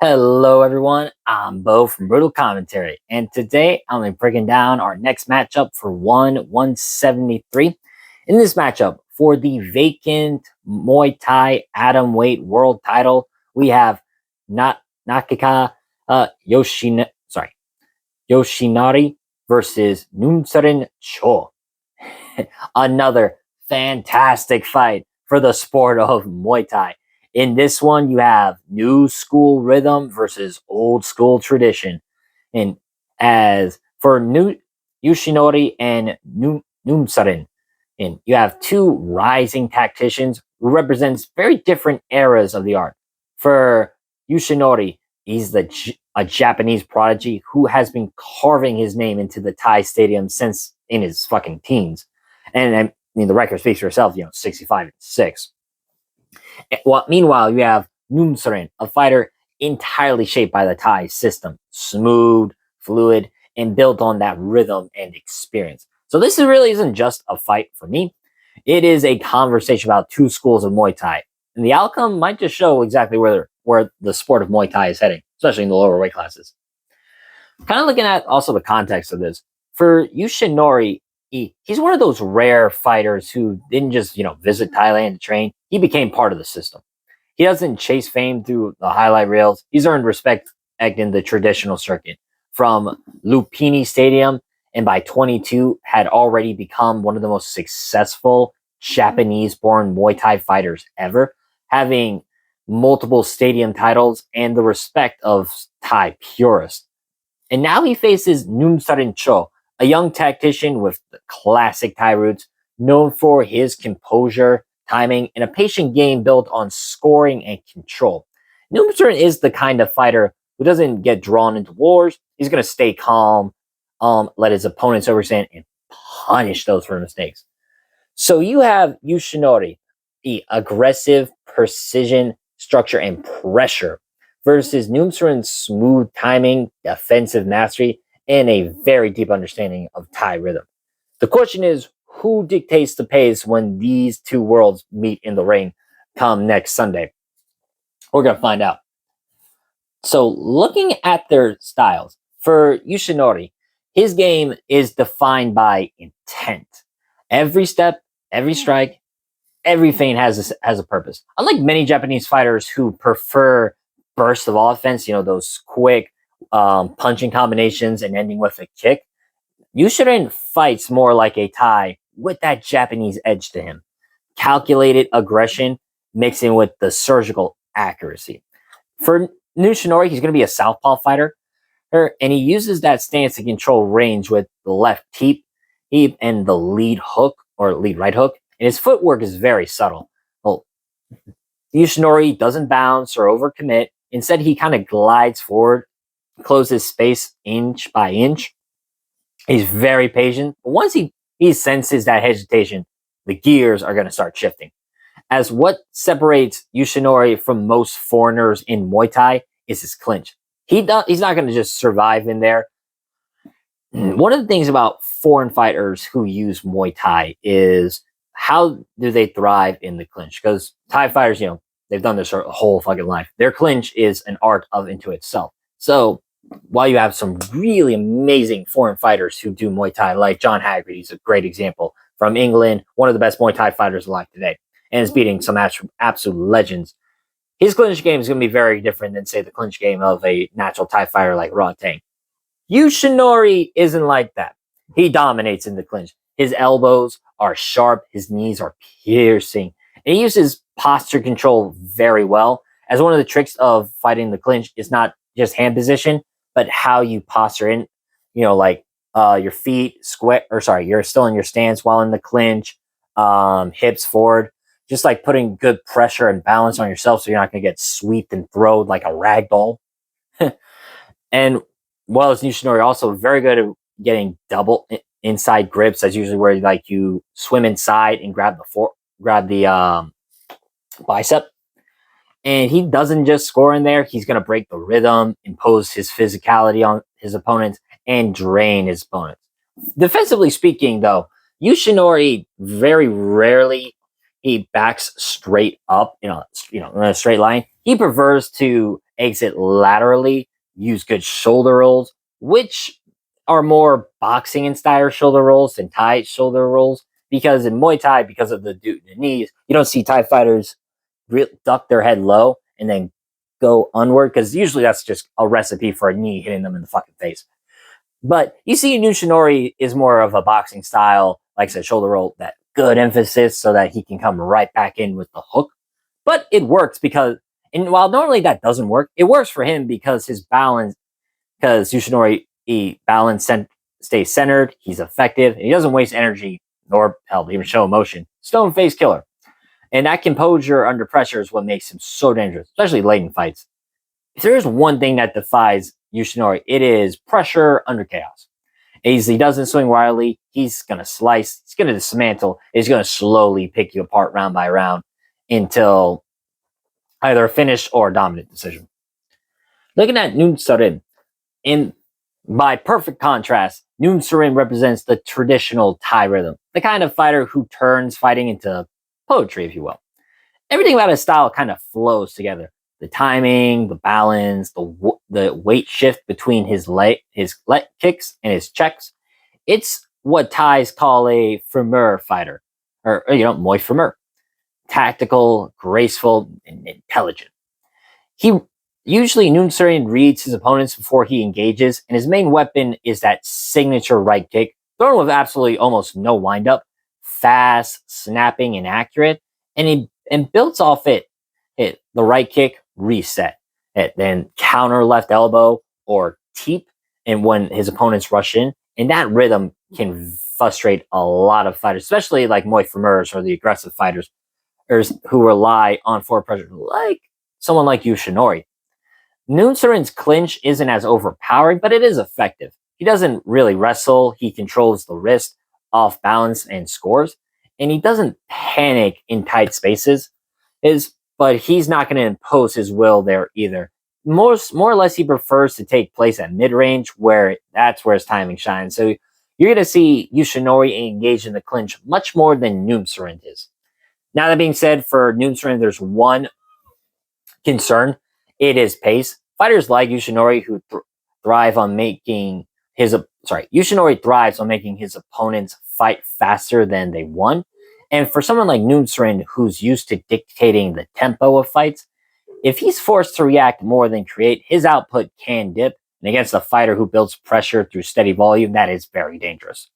Hello, everyone. I'm Bo from Brutal Commentary, and today I'm going to be breaking down our next matchup for 173. In this matchup, for the vacant Muay Thai atomweight world title, we have Nadaka Yoshinari versus Numsurin Cho. Another fantastic fight for the sport of Muay Thai. In this one, you have new school rhythm versus old school tradition. And as for new Yoshinori and Numsurin, and you have two rising tacticians who represents very different eras of the art. For Yoshinori, he's a Japanese prodigy who has been carving his name into the Thai stadium since in his fucking teens. And I mean, the record speaks for itself, 65-6. Meanwhile, you have Numsurin, a fighter entirely shaped by the Thai system, smooth, fluid, and built on that rhythm and experience. So this really isn't just a fight for me. It is a conversation about two schools of Muay Thai. And the outcome might just show exactly where the sport of Muay Thai is heading, especially in the lower weight classes. Kind of looking at also the context of this. For Yoshinori, he's one of those rare fighters who didn't just, visit Thailand to train. He became part of the system. He doesn't chase fame through the highlight reels. He's earned respect in the traditional circuit. From Lumpini Stadium, and by 22 had already become one of the most successful Japanese-born Muay Thai fighters ever, having multiple stadium titles and the respect of Thai purists. And now he faces Numsurin Cho, a young tactician with the classic Thai roots, known for his composure, timing, and a patient game built on scoring and control. Numsurin is the kind of fighter who doesn't get drawn into wars. He's going to stay calm, let his opponents overstand, and punish those for mistakes. So you have Yoshinori, the aggressive precision, structure, and pressure, versus Numsurin's smooth timing, defensive mastery, and a very deep understanding of Thai rhythm. The question is, who dictates the pace when these two worlds meet in the ring come next Sunday? We're going to find out. So looking at their styles, for Yoshinori, his game is defined by intent. Every step, every strike, every feint has a purpose. Unlike many Japanese fighters who prefer bursts of offense, those quick punching combinations and ending with a kick, Yoshinari fights more like a Thai with that Japanese edge to him. Calculated aggression mixing with the surgical accuracy. For Yoshinari, he's going to be a southpaw fighter, and he uses that stance to control range with the left teep and the lead hook or lead right hook. And his footwork is very subtle. Well, Yoshinari doesn't bounce or overcommit. Instead, he kind of glides forward, closes space inch by inch. He's very patient. But once he senses that hesitation, the gears are going to start shifting. As what separates Yoshinari from most foreigners in Muay Thai is his clinch. He's not going to just survive in there. One of the things about foreign fighters who use Muay Thai is how do they thrive in the clinch? Because Thai fighters, they've done this their whole fucking life. Their clinch is an art into itself. So while you have some really amazing foreign fighters who do Muay Thai, like John Haggerty's a great example from England, one of the best Muay Thai fighters alive today, and is beating some absolute legends. His clinch game is going to be very different than, say, the clinch game of a natural Thai fighter like Ra Tang. Yoshinari isn't like that. He dominates in the clinch. His elbows are sharp, his knees are piercing, and he uses posture control very well. As one of the tricks of fighting the clinch is not just hand position, but how you posture in, your feet you're still in your stance while in the clinch, hips forward, just like putting good pressure and balance on yourself so you're not going to get swept and thrown like a rag doll. And while as Yoshinori also very good at getting double inside grips, that's usually where you swim inside and grab the bicep. And he doesn't just score in there. He's going to break the rhythm, impose his physicality on his opponents, and drain his opponents. Defensively speaking, though, Yoshinori very rarely he backs straight up, in a straight line. He prefers to exit laterally, use good shoulder rolls, which are more boxing inspired shoulder rolls than Thai shoulder rolls. Because in Muay Thai, because of the knees, you don't see Thai fighters duck their head low and then go onward, because usually that's just a recipe for a knee hitting them in the fucking face. But you see, Yoshinari is more of a boxing style, like I said, shoulder roll, that good emphasis so that he can come right back in with the hook. But it works because, and while normally that doesn't work, it works for him because his balance, because Yoshinari, stays centered, he's effective, and he doesn't waste energy, nor hell, even show emotion. Stone face killer. And that composure under pressure is what makes him so dangerous, especially late in fights. If there's one thing that defies Yoshinari, it is pressure under chaos. He doesn't swing wildly. He's going to slice. He's going to dismantle. He's going to slowly pick you apart round by round until either a finish or a dominant decision. Looking at Numsurin, in by perfect contrast, Numsurin represents the traditional Thai rhythm, the kind of fighter who turns fighting into poetry, if you will. Everything about his style kind of flows together. The timing, the balance, the weight shift between his leg kicks and his checks. It's what Thais call a femur fighter, or Muay femur. Tactical, graceful, and intelligent. He usually Numsurin reads his opponents before he engages, and his main weapon is that signature right kick, thrown with absolutely almost no windup, fast, snapping, and accurate, and builds off it. The right kick, reset, then counter left elbow or teep, and when his opponents rush in, and that rhythm can frustrate a lot of fighters, especially like Muay femurs or the aggressive fighters, who rely on forward pressure, like someone like Yoshinari. Numsurin's clinch isn't as overpowering, but it is effective. He doesn't really wrestle. He controls the wrist, off balance, and scores. And he doesn't panic in tight spaces. But he's not going to impose his will there either. More or less, he prefers to take place at mid-range, where that's where his timing shines. So you're going to see Yoshinari engage in the clinch much more than Numsurin is. Now, that being said, for Numsurin, there's one concern. It is pace. Fighters like Yoshinari who thrive on making Yoshinari thrives on making his opponents fight faster than they won. And for someone like Numsurin, who's used to dictating the tempo of fights, if he's forced to react more than create, his output can dip. And against a fighter who builds pressure through steady volume, that is very dangerous.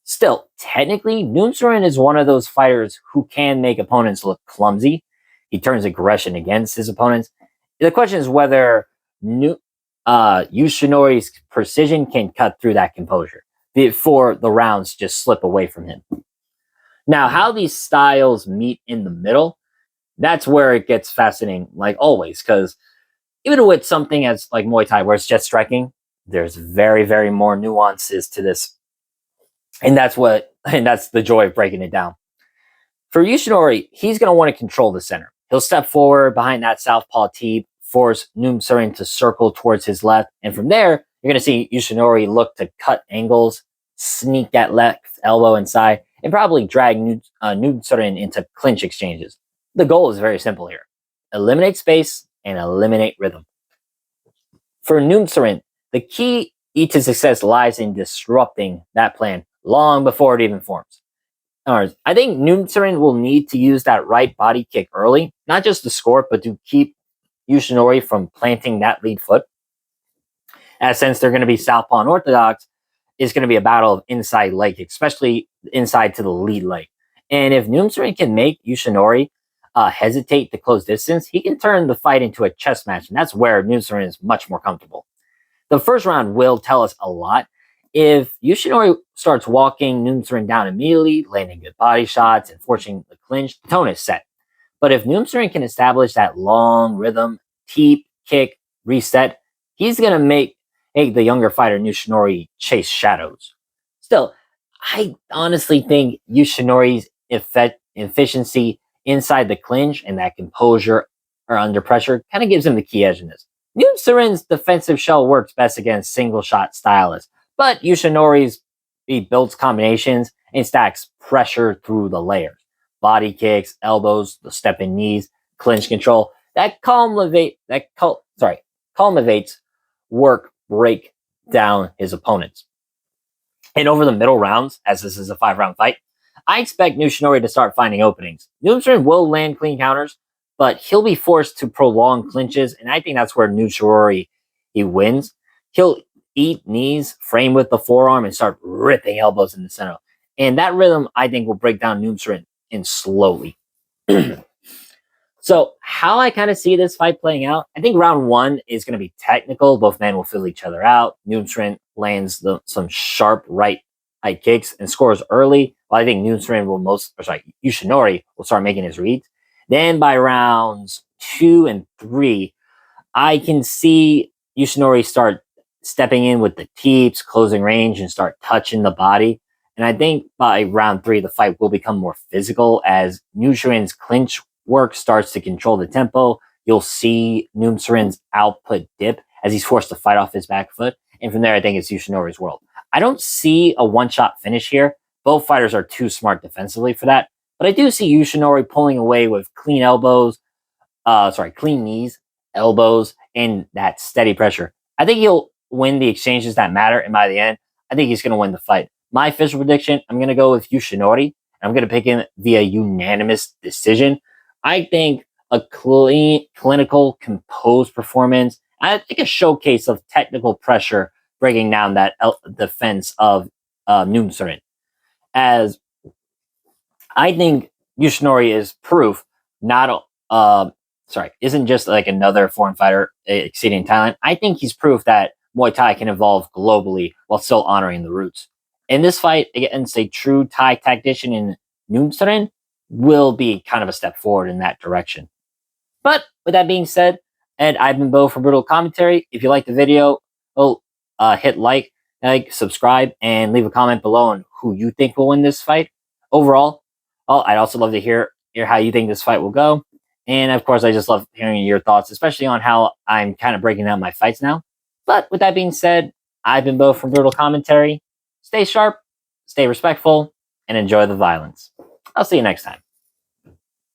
Still, technically, Numsurin is one of those fighters who can make opponents look clumsy. He turns aggression against his opponents. The question is whether Yoshinari's precision can cut through that composure before the rounds just slip away from him. Now, how these styles meet in the middle, that's where it gets fascinating, like always, because even with something as like Muay Thai, where it's just striking, there's very, very more nuances to this. And that's the joy of breaking it down. For Yoshinari, he's going to want to control the center. He'll step forward behind that southpaw teep, force Numsurin to circle towards his left, and from there, you're going to see Yoshinari look to cut angles, sneak that left elbow inside, and probably drag Numsurin into clinch exchanges. The goal is very simple here. Eliminate space and eliminate rhythm. For Numsurin, the key to success lies in disrupting that plan long before it even forms. I think Numsurin will need to use that right body kick early, not just to score, but to keep Yoshinari from planting that lead foot. As since they're going to be southpaw and orthodox, it's going to be a battle of inside leg kicks, especially inside to the lead leg. And if Numsurin can make Yoshinari hesitate to close distance, he can turn the fight into a chess match, and that's where Numsurin is much more comfortable. The first round will tell us a lot. If Yoshinari starts walking Numsurin down immediately, landing good body shots, and forcing the clinch, the tone is set. But if Numsurin can establish that long rhythm, teep, kick, reset, he's going to make the younger fighter Yoshinari chase shadows. Still, I honestly think Yoshinari's efficiency inside the clinch and that composure or under pressure kind of gives him the key edge in this. Numsurin's defensive shell works best against single shot stylists, but Yoshinari's builds combinations and stacks pressure through the layers. Body kicks, elbows, the step in knees, clinch control. That cultivates work break down his opponents. And over the middle rounds, as this is a 5-round fight, I expect Yoshinari to start finding openings. Numsurin will land clean counters, but he'll be forced to prolong clinches, and I think that's where Yoshinari he wins. He'll eat knees, frame with the forearm, and start ripping elbows in the center. And that rhythm, I think, will break down Numsurin in slowly. So how I kind of see this fight playing out, I think round 1 is going to be technical. Both men will fill each other out. Numsurin lands some sharp right high kicks and scores early. Well, I think Yoshinari will start making his reads. Then by rounds 2 and 3, I can see Yoshinari start stepping in with the teeps, closing range, and start touching the body. And I think by round 3, the fight will become more physical as Numsurin's clinch work starts to control the tempo. You'll see Numsurin's output dip as he's forced to fight off his back foot. And from there, I think it's Yoshinori's world. I don't see a one-shot finish here. Both fighters are too smart defensively for that. But I do see Yoshinori pulling away with clean knees, elbows, and that steady pressure. I think he'll win the exchanges that matter. And by the end, I think he's going to win the fight. My official prediction, I'm going to go with Yoshinori. I'm going to pick him via unanimous decision. I think a clean, clinical, composed performance. I think a showcase of technical pressure breaking down that defense of Numsurin. As I think Yoshinori is proof isn't just like another foreign fighter exceeding talent. I think he's proof that Muay Thai can evolve globally while still honoring the roots. In this fight against a true Thai tactician in Numsurin will be kind of a step forward in that direction. But with that being said, and I've been Bo for Brutal Commentary. If you like the video, hit like, subscribe, and leave a comment below on who you think will win this fight. Overall, I'd also love to hear how you think this fight will go. And of course, I just love hearing your thoughts, especially on how I'm kind of breaking down my fights now. But with that being said, I've been Bo from Brutal Commentary. Stay sharp, stay respectful, and enjoy the violence. I'll see you next time.